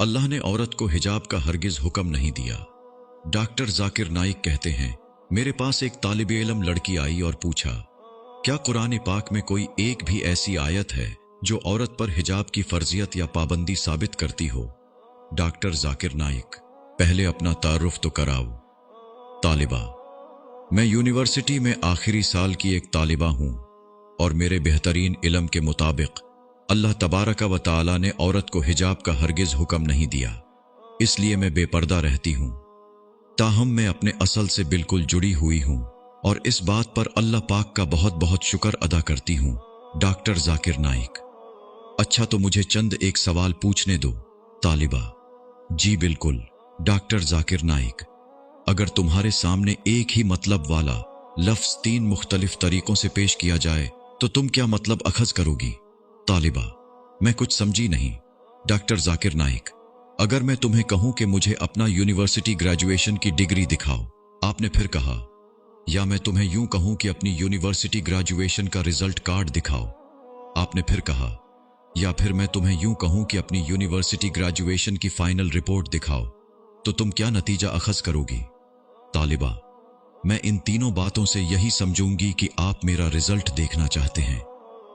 अल्लाह ने औरत को हिजाब का हरगिज हुक्म नहीं दिया। डॉक्टर जाकिर नाइक कहते हैं, मेरे पास एक तालिब इल्म लड़की आई और पूछा, क्या कुरान पाक में कोई एक भी ऐसी आयत है जो औरत पर हिजाब की फर्जियत या पाबंदी साबित करती हो? डॉक्टर जाकिर नाइक, पहले अपना तारुफ तो कराओ। तालिबा, मैं यूनिवर्सिटी में आखिरी साल की एक तालिबा हूं और मेरे बेहतरीन इल्म के मुताबिक अल्लाह तबारक व तआला ने औरत को हिजाब का हरगिज हुक्म नहीं दिया, इसलिए मैं बेपर्दा रहती हूं। ताहम मैं अपने असल से बिल्कुल जुड़ी हुई हूं और इस बात पर अल्लाह पाक का बहुत बहुत शुक्र अदा करती हूं। डॉक्टर जाकिर नाइक, अच्छा तो मुझे चंद एक सवाल पूछने दो। तालिबा, जी बिल्कुल। डॉक्टर जाकिर नाइक, अगर तुम्हारे सामने एक ही मतलब वाला लफ्ज 3 मुख्तलिफ तरीकों से पेश किया जाए तो तुम क्या मतलब अखज करोगी? तालिबा, मैं कुछ समझी नहीं। डॉक्टर जाकिर नाइक, अगर मैं तुम्हें कहूं कि मुझे अपना यूनिवर्सिटी ग्रेजुएशन की डिग्री दिखाओ, आपने फिर कहा, या मैं तुम्हें यूं कहूं कि अपनी यूनिवर्सिटी ग्रेजुएशन का रिजल्ट कार्ड दिखाओ, आपने फिर कहा, या फिर मैं तुम्हें यूं कहूं कि अपनी यूनिवर्सिटी ग्रेजुएशन की फाइनल रिपोर्ट दिखाओ, तो तुम क्या नतीजा अखज करोगी? तालिबा, मैं इन तीनों बातों से यही समझूंगी कि आप मेरा रिजल्ट देखना चाहते हैं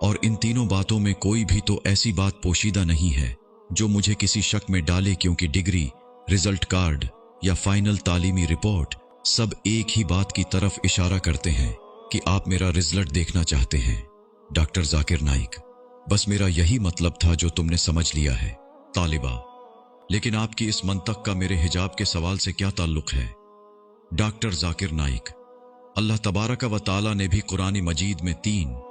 और इन तीनों बातों में कोई भी तो ऐसी बात पोशीदा नहीं है जो मुझे किसी शक में डाले, क्योंकि डिग्री, रिजल्ट कार्ड या फाइनल तालीमी रिपोर्ट सब एक ही बात की तरफ इशारा करते हैं कि आप मेरा रिजल्ट देखना चाहते हैं। डॉक्टर जाकिर नाइक, बस मेरा यही मतलब था जो तुमने समझ लिया है। तालिबा, लेकिन आपकी इस मंतक का मेरे हिजाब के सवाल से क्या ताल्लुक है? डॉक्टर जाकिर नाइक, अल्लाह तबारक व तआला ने भी कुरान मजीद में 3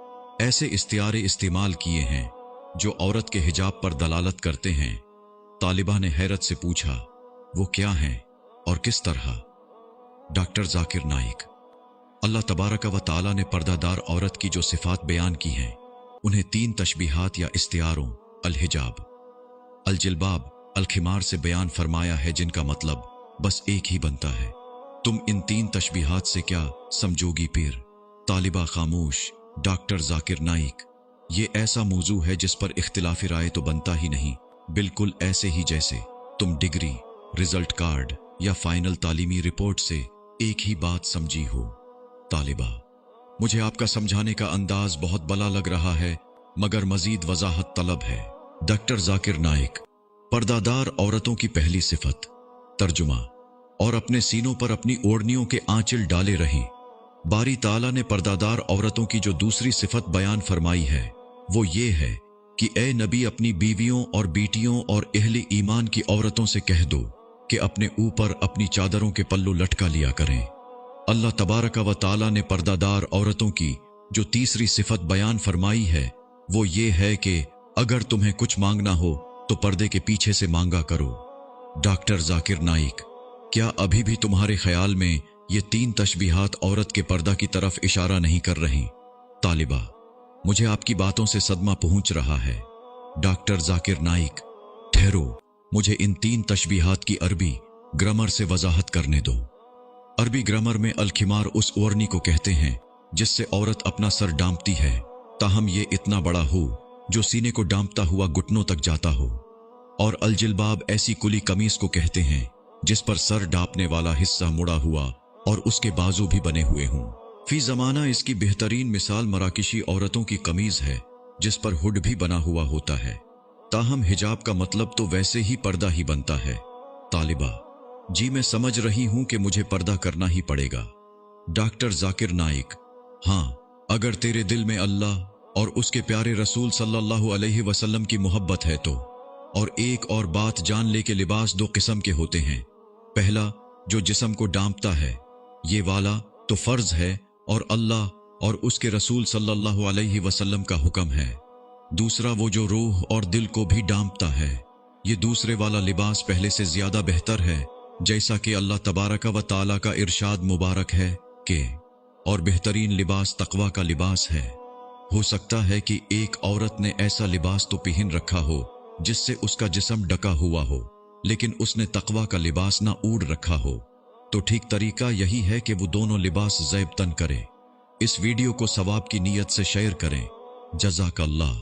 ऐसे इस्तियारे इस्तेमाल किए हैं जो औरत के हिजाब पर दलालत करते हैं। तालिबा ने हैरत से पूछा, वो क्या हैं और किस तरह? डॉक्टर जाकिर नाइक, अल्लाह तबारक व तआला ने पर्दादार औरत की जो सिफात बयान की हैं उन्हें 3 तशबीहात या इस्तियारों अल हिजाब, अल जिल्बाब, अल खिमार से बयान फरमाया है, जिनका मतलब बस एक ही बनता है। तुम इन 3 तशबीहात से क्या समझोगी पीर? तालिबा खामोश। डॉक्टर जाकिर नाइक, ये ऐसा मौजू है जिस पर इख्तिलाफी राय तो बनता ही नहीं, बिल्कुल ऐसे ही जैसे तुम डिग्री, रिजल्ट कार्ड या फाइनल तालीमी रिपोर्ट से एक ही बात समझी हो। तालिबा, मुझे आपका समझाने का अंदाज बहुत भला लग रहा है, मगर मजीद वजाहत तलब है। डॉक्टर जाकिर नाइक, पर्दादार औरतों की पहली सिफत तर्जुमा, और अपने सीनों पर अपनी ओढ़नियों के आंचल डाले रहें। बारी ताला ने पर्दादार औरतों की जो दूसरी सिफत बयान फरमाई है वो ये है कि ए नबी, अपनी बीवियों और बेटियों और अहले ईमान की औरतों से कह दो कि अपने ऊपर अपनी चादरों के पल्लू लटका लिया करें। अल्लाह तबारक व ताला ने पर्दादार औरतों की जो तीसरी सिफत बयान फरमाई है वो ये है कि अगर तुम्हें कुछ मांगना हो तो पर्दे के पीछे से मांगा करो। डॉक्टर जाकिर नाइक, क्या अभी भी तुम्हारे ख्याल में ये 3 तशबीहात औरत के पर्दा की तरफ इशारा नहीं कर रही? तालिबा, मुझे आपकी बातों से सदमा पहुंच रहा है। डॉक्टर जाकिर नाइक, ठहरो, मुझे इन 3 तशबीहात की अरबी ग्रामर से वजाहत करने दो। अरबी ग्रामर में अलखिमार उस ओढ़नी को कहते हैं जिससे औरत अपना सर डांपती है, ताहम ये इतना बड़ा हो जो सीने को डांपता हुआ घुटनों तक जाता हो। और अलजिल्बाब ऐसी कुली कमीज को कहते हैं जिस पर सर डांपने वाला हिस्सा मुड़ा हुआ और उसके बाजू भी बने हुए हों। फी जमाना इसकी बेहतरीन मिसाल मराकिशी औरतों की कमीज है जिस पर हुड भी बना हुआ होता है। ताहम हिजाब का मतलब तो वैसे ही पर्दा ही बनता है। तालिबा, जी मैं समझ रही हूं कि मुझे पर्दा करना ही पड़ेगा। डॉक्टर जाकिर नाइक, हाँ, अगर तेरे दिल में अल्लाह और उसके प्यारे रसूल सल्लल्लाहु अलैहि वसल्लम की मोहब्बत है तो। और एक और बात जान ले कि लिबास 2 किस्म के होते हैं। पहला जो जिस्म को डांपता है, ये वाला तो फर्ज है और अल्लाह और उसके रसूल सल्लल्लाहु अलैहि वसल्लम का हुक्म है। दूसरा वो जो रूह और दिल को भी डांपता है, ये दूसरे वाला लिबास पहले से ज्यादा बेहतर है, जैसा कि अल्लाह तबारक व ताला का इरशाद मुबारक है कि और बेहतरीन लिबास तकवा का लिबास है। हो सकता है कि एक औरत ने ऐसा लिबास तो पहन रखा हो जिससे उसका जिस्म ढका हुआ हो, लेकिन उसने तकवा का लिबास ना ओढ़ रखा हो, तो ठीक तरीका यही है कि वो दोनों लिबास ज़ैब तन करे। इस वीडियो को सवाब की नीयत से शेयर करें। जज़ाकल्लाह।